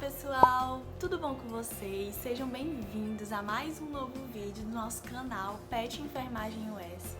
pessoal, tudo bom com vocês? Sejam bem-vindos a mais um novo vídeo do nosso canal Pet Enfermagem US.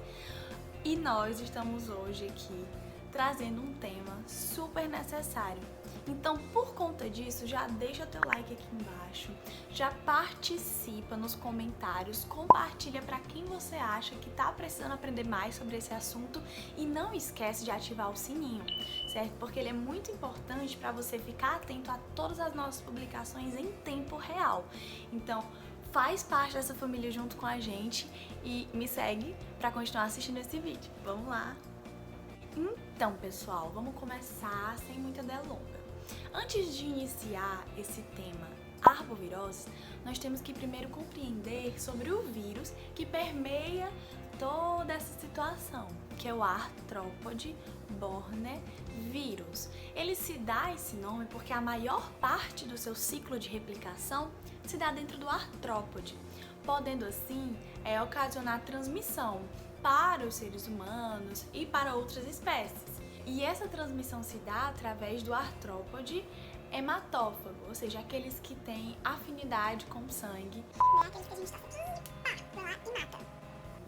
E nós estamos hoje aqui trazendo um tema super necessário. Então, por conta disso, já deixa teu like aqui embaixo, já participa nos comentários, compartilha para quem você acha que tá precisando aprender mais sobre esse assunto e não esquece de ativar o sininho, certo? Porque ele é muito importante para você ficar atento a todas as nossas publicações em tempo real. Então, faz parte dessa família junto com a gente e me segue para continuar assistindo esse vídeo. Vamos lá! Então, pessoal, vamos começar sem muita delonga. Antes de iniciar esse tema arbovirose, nós temos que primeiro compreender sobre o vírus que permeia toda essa situação, que é o Arthropod Borne vírus. Ele se dá esse nome porque a maior parte do seu ciclo de replicação se dá dentro do artrópode, podendo assim ocasionar transmissão para os seres humanos e para outras espécies. E essa transmissão se dá através do artrópode hematófago, ou seja, aqueles que têm afinidade com sangue. Aqueles que a gente tá vai lá e mata.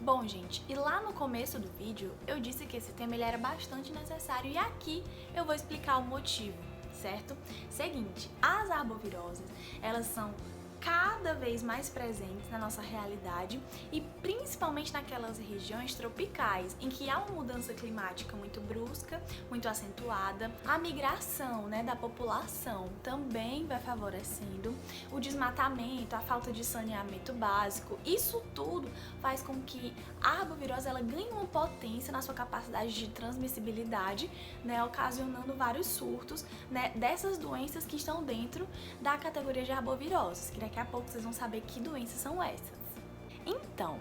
Bom, gente, e lá no começo do vídeo eu disse que esse tema ele era bastante necessário e aqui eu vou explicar o motivo, certo? Seguinte, as arboviroses, elas são cada vez mais presentes na nossa realidade e principalmente naquelas regiões tropicais em que há uma mudança climática muito brusca, muito acentuada, a migração, da população também vai favorecendo, o desmatamento, a falta de saneamento básico, isso tudo faz com que a arbovirose ela ganhe uma potência na sua capacidade de transmissibilidade, ocasionando vários surtos, dessas doenças que estão dentro da categoria de arboviroses, que daqui a pouco vocês vão saber que doenças são essas. Então,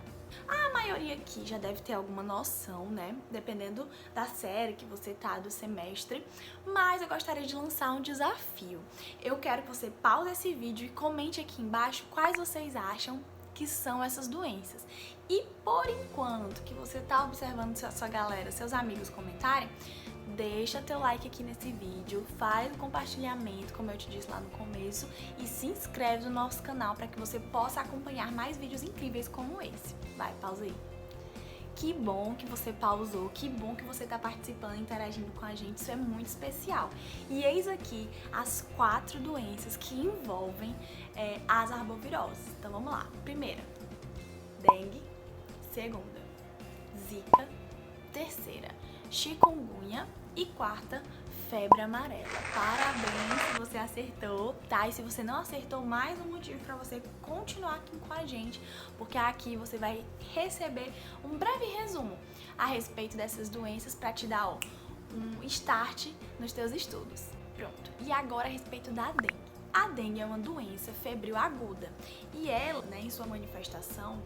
a maioria aqui já deve ter alguma noção, dependendo da série que você tá, do semestre, mas eu gostaria de lançar um desafio. Eu quero que você pause esse vídeo e comente aqui embaixo quais vocês acham que são essas doenças. E por enquanto que você tá observando sua galera, seus amigos comentarem, deixa teu like aqui nesse vídeo, faz o compartilhamento, como eu te disse lá no começo, e se inscreve no nosso canal para que você possa acompanhar mais vídeos incríveis como esse. Vai, pausa aí. Que bom que você pausou, que bom que você está participando, interagindo com a gente, isso é muito especial. E eis aqui as 4 doenças que envolvem as arboviroses. Então vamos lá. Primeira, dengue. Segunda, zika. Terceira, chikungunya. E quarta, febre amarela. Parabéns se você acertou, tá? E se você não acertou, mais um motivo para você continuar aqui com a gente, porque aqui você vai receber um breve resumo a respeito dessas doenças para te dar um start nos teus estudos. Pronto. E agora a respeito da dengue. A dengue é uma doença febril aguda e ela, em sua manifestação,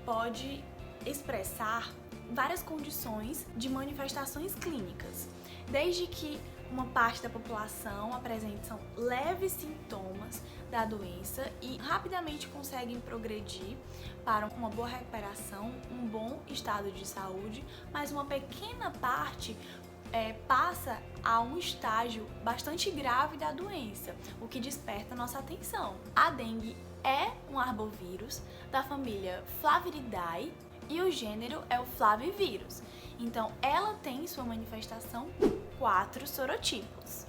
pode expressar várias condições de manifestações clínicas, desde que uma parte da população apresente leves sintomas da doença e rapidamente conseguem progredir para uma boa recuperação, um bom estado de saúde, mas uma pequena parte passa a um estágio bastante grave da doença, o que desperta nossa atenção. A dengue é um arbovírus da família Flaviridae e o gênero é o Flavivírus. Então, ela tem sua manifestação 4 sorotipos.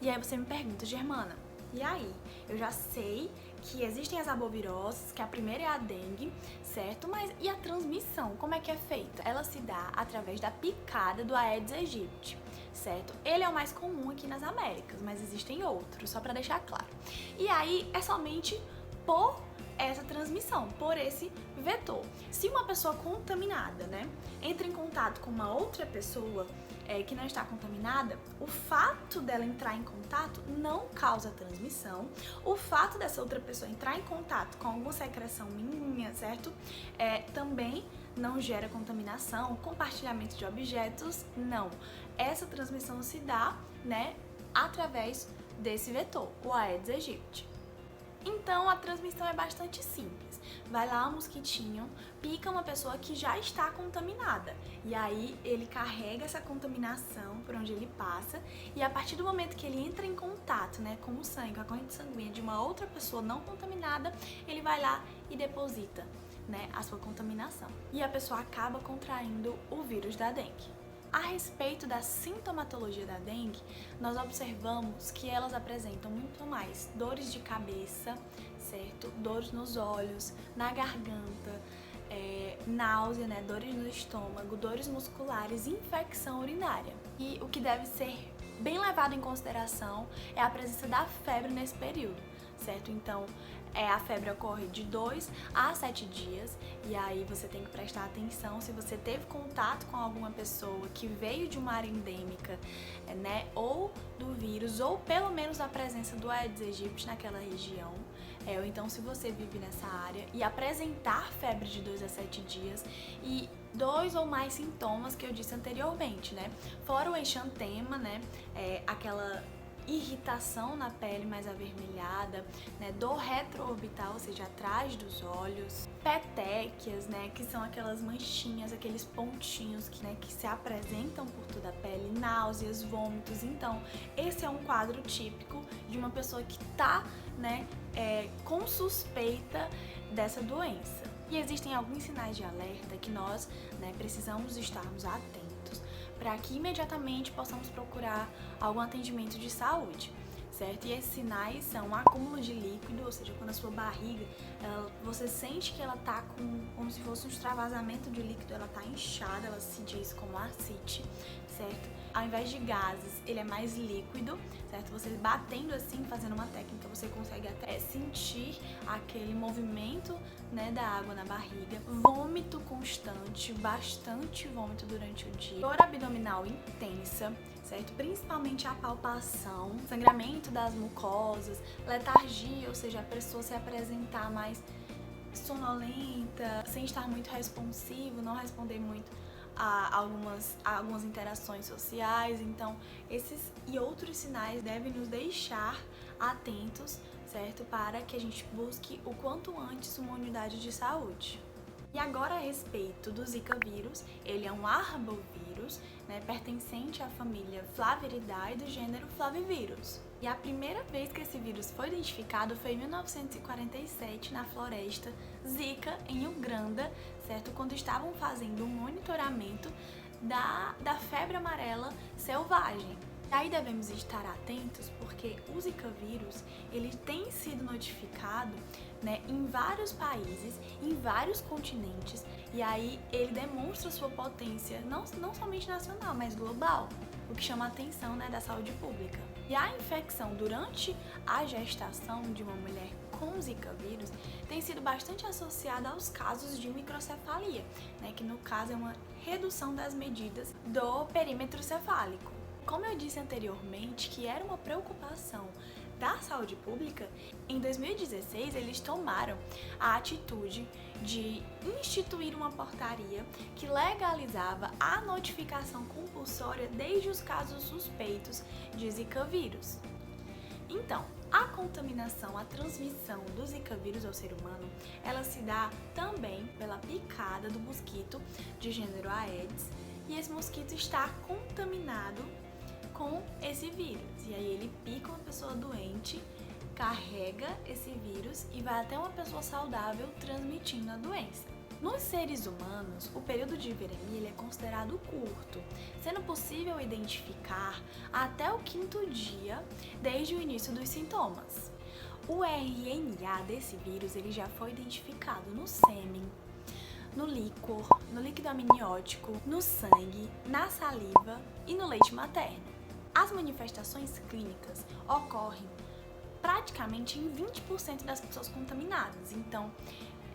E aí você me pergunta, Germana, e aí? Eu já sei que existem as arboviroses, que a primeira é a dengue, certo? Mas e a transmissão, como é que é feita? Ela se dá através da picada do Aedes aegypti, certo? Ele é o mais comum aqui nas Américas, mas existem outros, só para deixar claro. E aí é somente por essa transmissão, por esse vetor. Se uma pessoa contaminada, entra em contato com uma outra pessoa que não está contaminada, o fato dela entrar em contato não causa transmissão. O fato dessa outra pessoa entrar em contato com alguma secreção minha, certo? Também não gera contaminação, compartilhamento de objetos, não. Essa transmissão se dá, através desse vetor, o Aedes aegypti. Então a transmissão é bastante simples. Vai lá um mosquitinho, pica uma pessoa que já está contaminada. E aí ele carrega essa contaminação por onde ele passa. E a partir do momento que ele entra em contato, né, com o sangue, com a corrente sanguínea de uma outra pessoa não contaminada, ele vai lá e deposita, né, a sua contaminação. E a pessoa acaba contraindo o vírus da dengue. A respeito da sintomatologia da dengue, nós observamos que elas apresentam muito mais dores de cabeça, certo? Dores nos olhos, na garganta, náusea, né? Dores no estômago, dores musculares e infecção urinária. E o que deve ser bem levado em consideração é a presença da febre nesse período, certo? Então, a febre ocorre de 2 a 7 dias e aí você tem que prestar atenção se você teve contato com alguma pessoa que veio de uma área endêmica, né, ou do vírus, ou pelo menos a presença do Aedes aegypti naquela região, ou então se você vive nessa área e apresentar febre de 2 a 7 dias e 2 ou mais sintomas que eu disse anteriormente, né, fora o exantema, né, aquela irritação na pele mais avermelhada, né, dor retroorbital, ou seja, atrás dos olhos, petequias, né, que são aquelas manchinhas, aqueles pontinhos que se apresentam por toda a pele, náuseas, vômitos. Então, esse é um quadro típico de uma pessoa que está, né, com suspeita dessa doença. E existem alguns sinais de alerta que nós, né, precisamos estarmos atentos para que imediatamente possamos procurar algum atendimento de saúde, certo? E esses sinais são acúmulo de líquido, ou seja, quando a sua barriga, você sente que ela tá como se fosse um extravasamento de líquido, ela tá inchada, ela se diz como ascite, certo? Ao invés de gases, ele é mais líquido, certo? Você batendo assim, fazendo uma técnica, você consegue até sentir aquele movimento, né, da água na barriga. Vômito constante, bastante vômito durante o dia. Dor abdominal intensa, certo? Principalmente a palpação, sangramento das mucosas, letargia, ou seja, a pessoa se apresentar mais sonolenta, sem estar muito responsivo, não responder muito a algumas interações sociais. Então, esses e outros sinais devem nos deixar atentos, certo? Para que a gente busque o quanto antes uma unidade de saúde. E agora a respeito do Zika vírus, ele é um arbovírus, né, pertencente à família Flaviridae do gênero Flavivirus. E a primeira vez que esse vírus foi identificado foi em 1947 na floresta Zika, em Uganda, certo? Quando estavam fazendo um monitoramento da febre amarela selvagem. E aí devemos estar atentos porque o Zika vírus, ele tem sido notificado, né, em vários países, em vários continentes, e aí ele demonstra sua potência não somente nacional, mas global, o que chama a atenção, né, da saúde pública. E a infecção durante a gestação de uma mulher com Zika vírus tem sido bastante associada aos casos de microcefalia, né, que no caso é uma redução das medidas do perímetro cefálico. Como eu disse anteriormente, que era uma preocupação da saúde pública, em 2016 eles tomaram a atitude de instituir uma portaria que legalizava a notificação compulsória desde os casos suspeitos de Zika vírus. Então, a contaminação, a transmissão do Zika vírus ao ser humano, ela se dá também pela picada do mosquito de gênero Aedes, e esse mosquito está contaminado com esse vírus. E aí ele pica uma pessoa doente, carrega esse vírus e vai até uma pessoa saudável transmitindo a doença. Nos seres humanos, o período de viremia ele é considerado curto, sendo possível identificar até o 5º dia desde o início dos sintomas. O RNA desse vírus ele já foi identificado no sêmen, no líquor, no líquido amniótico, no sangue, na saliva e no leite materno. As manifestações clínicas ocorrem praticamente em 20% das pessoas contaminadas. Então,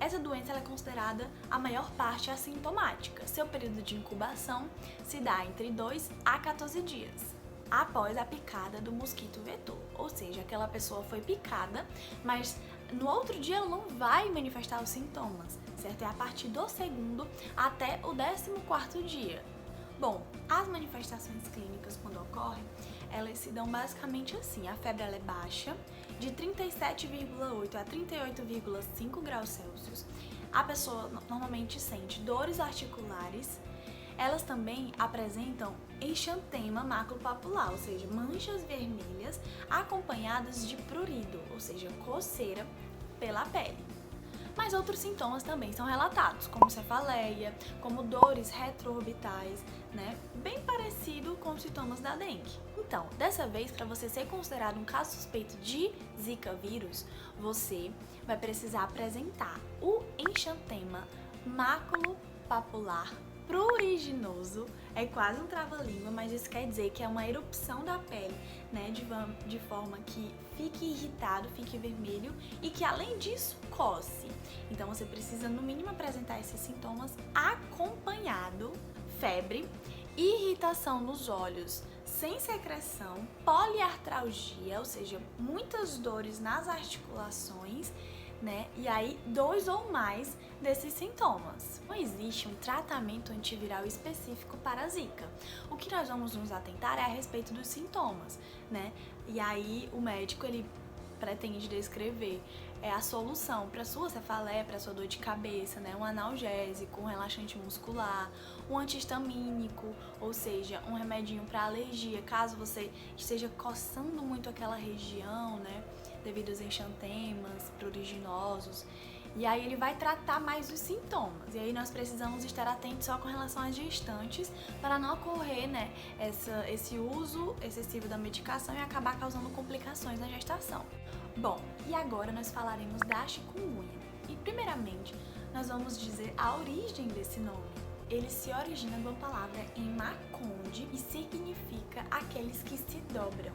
essa doença ela é considerada a maior parte assintomática. Seu período de incubação se dá entre 2 a 14 dias após a picada do mosquito vetor. Ou seja, aquela pessoa foi picada, mas no outro dia ela não vai manifestar os sintomas, certo? É a partir do 2º até o 14º dia. Bom, as manifestações clínicas quando ocorrem, elas se dão basicamente assim: a febre ela é baixa, de 37,8 a 38,5 graus Celsius, a pessoa normalmente sente dores articulares. Elas também apresentam exantema maculopapular, ou seja, manchas vermelhas acompanhadas de prurido, ou seja, coceira pela pele. Mas outros sintomas também são relatados, como cefaleia, como dores retroorbitais, né? Bem parecido com os sintomas da dengue. Então, dessa vez, para você ser considerado um caso suspeito de Zika vírus, você vai precisar apresentar o exantema maculopapular pruriginoso. É quase um trava-língua, mas isso quer dizer que é uma erupção da pele, né, de forma que fique irritado, fique vermelho e que além disso coce. Então você precisa no mínimo apresentar esses sintomas acompanhado febre, irritação nos olhos sem secreção, poliartralgia, ou seja, muitas dores nas articulações, né? E aí, 2 ou mais desses sintomas. Não existe um tratamento antiviral específico para a Zika. O que nós vamos nos atentar é a respeito dos sintomas, né? E aí, o médico, ele pretende descrever a solução para sua cefaleia, para sua dor de cabeça, né? Um analgésico, um relaxante muscular, um antihistamínico, ou seja, um remedinho para alergia, caso você esteja coçando muito aquela região, né? Devido aos exantemas pruriginosos. E aí ele vai tratar mais os sintomas. E aí nós precisamos estar atentos só com relação às gestantes para não ocorrer, né, esse uso excessivo da medicação e acabar causando complicações na gestação. Bom, e agora nós falaremos da chikungunya. E primeiramente, nós vamos dizer a origem desse nome. Ele se origina de uma palavra em Maconde e significa aqueles que se dobram.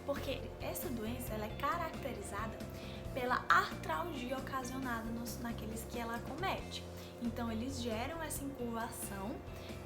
Porque essa doença ela é caracterizada pela artralgia ocasionada naqueles que ela acomete. Então, eles geram essa incurvação,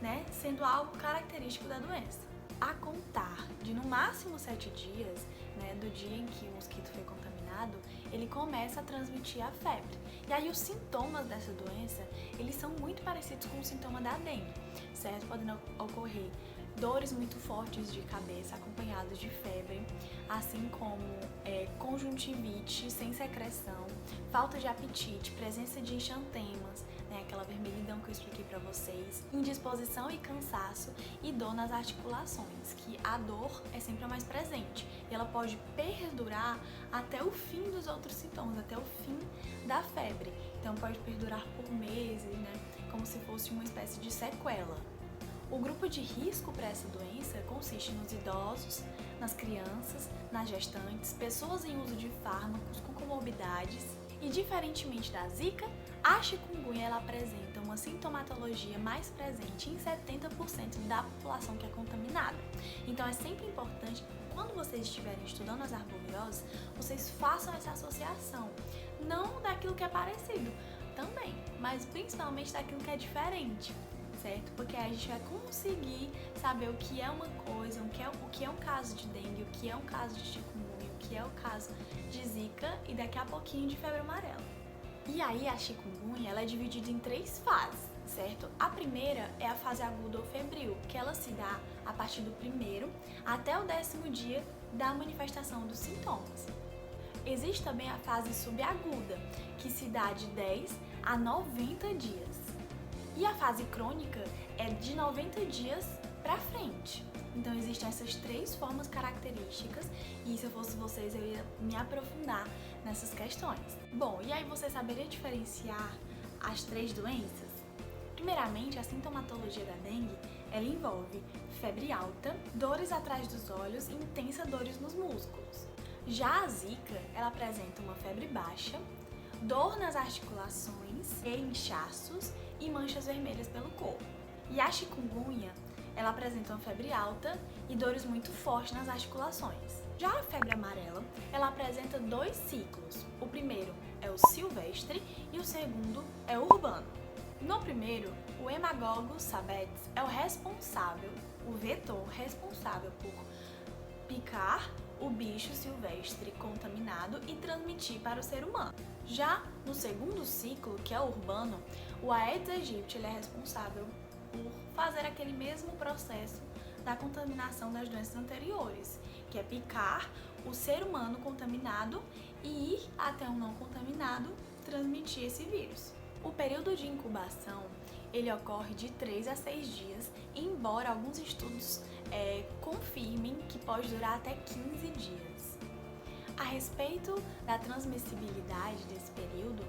né, sendo algo característico da doença. A contar de no máximo 7 dias, né, do dia em que o mosquito foi contaminado, ele começa a transmitir a febre. E aí os sintomas dessa doença, eles são muito parecidos com o sintoma da dengue, certo? Podem ocorrer dores muito fortes de cabeça acompanhadas de febre, assim como conjuntivite sem secreção, falta de apetite, presença de exantemas, né, aquela vermelhidão que eu expliquei para vocês, indisposição e cansaço e dor nas articulações, que a dor é sempre a mais presente e ela pode perdurar até o fim dos outros sintomas, até o fim da febre. Então pode perdurar por meses, né, como se fosse uma espécie de sequela. O grupo de risco para essa doença consiste nos idosos, nas crianças, nas gestantes, pessoas em uso de fármacos com comorbidades e, diferentemente da Zika, a chikungunya ela apresenta uma sintomatologia mais presente em 70% da população que é contaminada. Então é sempre importante, quando vocês estiverem estudando as arboviroses, vocês façam essa associação, não daquilo que é parecido também, mas principalmente daquilo que é diferente. Certo? Porque aí a gente vai conseguir saber o que é uma coisa, o que é um caso de dengue, o que é um caso de chikungunya, o que é o caso de Zika e daqui a pouquinho de febre amarela. E aí a chikungunya ela é dividida em 3 fases, certo? A primeira é a fase aguda ou febril, que ela se dá a partir do 1º até o 10º dia da manifestação dos sintomas. Existe também a fase subaguda, que se dá de 10 a 90 dias. E a fase crônica é de 90 dias para frente. Então existem essas 3 formas características e se eu fosse vocês eu ia me aprofundar nessas questões. Bom, e aí você saberia diferenciar as 3 doenças? Primeiramente, a sintomatologia da dengue, ela envolve febre alta, dores atrás dos olhos e intensa dores nos músculos. Já a Zika, ela apresenta uma febre baixa, dor nas articulações e inchaços e manchas vermelhas pelo corpo. E a chikungunya, ela apresenta uma febre alta e dores muito fortes nas articulações. Já a febre amarela, ela apresenta 2 ciclos. O primeiro é o silvestre e o segundo é o urbano. No primeiro, o Haemococcus sabetes é o vetor responsável por picar o bicho silvestre contaminado e transmitir para o ser humano. Já no segundo ciclo, que é o urbano, o Aedes aegypti ele é responsável por fazer aquele mesmo processo da contaminação das doenças anteriores, que é picar o ser humano contaminado e ir até um não contaminado transmitir esse vírus. O período de incubação ele ocorre de 3 a 6 dias, embora alguns estudos confirmem que pode durar até 15 dias. A respeito da transmissibilidade desse período,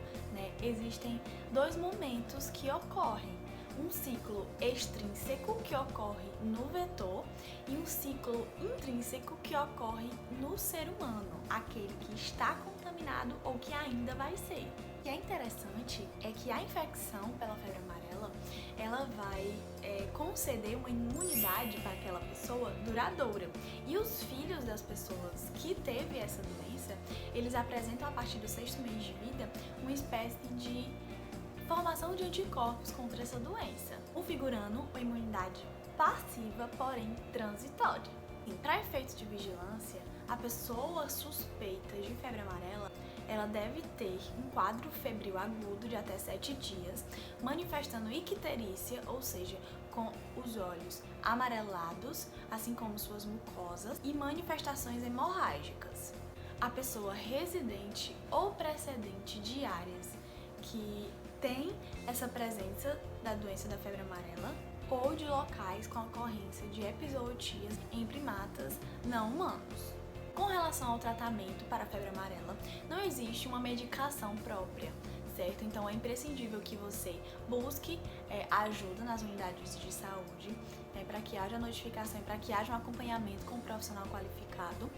existem 2 momentos que ocorrem. Um ciclo extrínseco que ocorre no vetor e um ciclo intrínseco que ocorre no ser humano, aquele que está contaminado ou que ainda vai ser. O que é interessante é que a infecção pela febre amarela, ela vai conceder uma imunidade para aquela pessoa duradoura. E os filhos das pessoas que teve essa doença, eles apresentam a partir do 6º mês de vida uma espécie de formação de anticorpos contra essa doença, configurando uma imunidade passiva, porém transitória. Para efeitos de vigilância, a pessoa suspeita de febre amarela, ela deve ter um quadro febril agudo de até 7 dias, manifestando icterícia, ou seja, com os olhos amarelados, assim como suas mucosas, e manifestações hemorrágicas. A pessoa residente ou precedente de áreas que tem essa presença da doença da febre amarela ou de locais com ocorrência de epizootias em primatas não humanos. Com relação ao tratamento para a febre amarela, não existe uma medicação própria, certo? Então é imprescindível que você busque ajuda nas unidades de saúde, para que haja notificação e para que haja um acompanhamento com um profissional qualificado.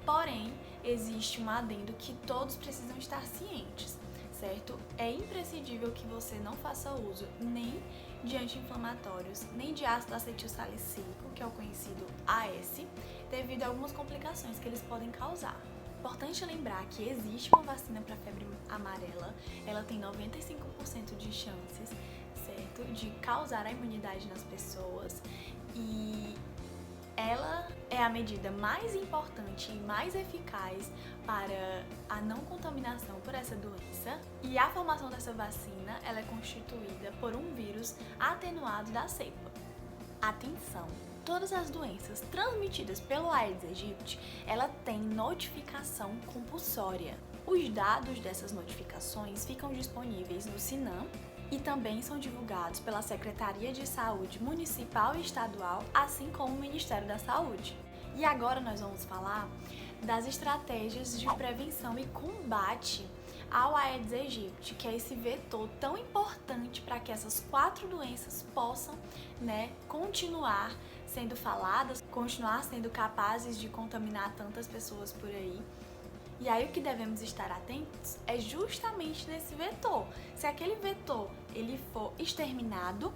Porém, existe um adendo que todos precisam estar cientes, certo? É imprescindível que você não faça uso nem de anti-inflamatórios, nem de ácido acetil salicílico, que é o conhecido AS, devido a algumas complicações que eles podem causar. Importante lembrar que existe uma vacina para febre amarela, ela tem 95% de chances, certo, de causar a imunidade nas pessoas e ela é a medida mais importante e mais eficaz para a não contaminação por essa doença, e a formação dessa vacina ela é constituída por um vírus atenuado da cepa. Atenção! Todas as doenças transmitidas pelo Aedes aegypti, ela tem notificação compulsória. Os dados dessas notificações ficam disponíveis no SINAM e também são divulgados pela Secretaria de Saúde Municipal e Estadual, assim como o Ministério da Saúde. E agora nós vamos falar das estratégias de prevenção e combate ao Aedes aegypti, que é esse vetor tão importante para que essas 4 doenças possam, continuar sendo faladas, continuar sendo capazes de contaminar tantas pessoas por aí. E aí o que devemos estar atentos é justamente nesse vetor. Se aquele vetor ele for exterminado,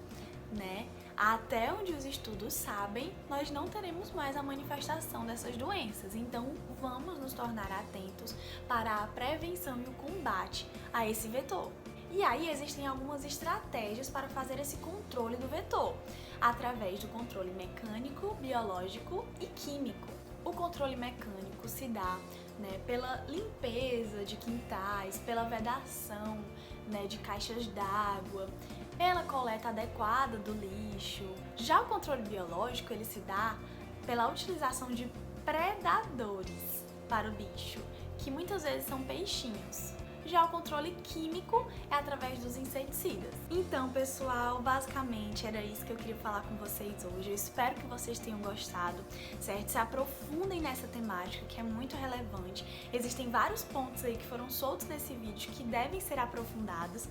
até onde os estudos sabem, nós não teremos mais a manifestação dessas doenças. Então, vamos nos tornar atentos para a prevenção e o combate a esse vetor. E aí existem algumas estratégias para fazer esse controle do vetor, através do controle mecânico, biológico e químico. O controle mecânico se dá pela limpeza de quintais, pela vedação de caixas d'água, pela coleta adequada do lixo. Já o controle biológico ele se dá pela utilização de predadores para o bicho, que muitas vezes são peixinhos. Já o controle químico é através dos inseticidas. Então, pessoal, basicamente era isso que eu queria falar com vocês hoje. Eu espero que vocês tenham gostado, certo? Se aprofundem nessa temática que é muito relevante. Existem vários pontos aí que foram soltos nesse vídeo que devem ser aprofundados,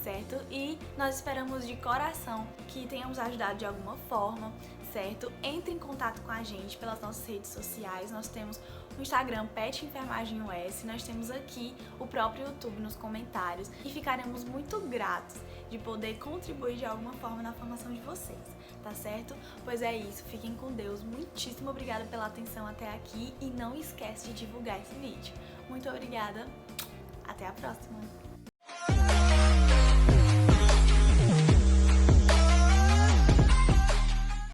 certo? E nós esperamos de coração que tenhamos ajudado de alguma forma, certo? Entre em contato com a gente pelas nossas redes sociais. Nós temos o Instagram Pet Enfermagem US, nós temos aqui o próprio YouTube nos comentários e ficaremos muito gratos de poder contribuir de alguma forma na formação de vocês, tá certo? Pois é isso, fiquem com Deus, muitíssimo obrigada pela atenção até aqui e não esquece de divulgar esse vídeo. Muito obrigada, até a próxima!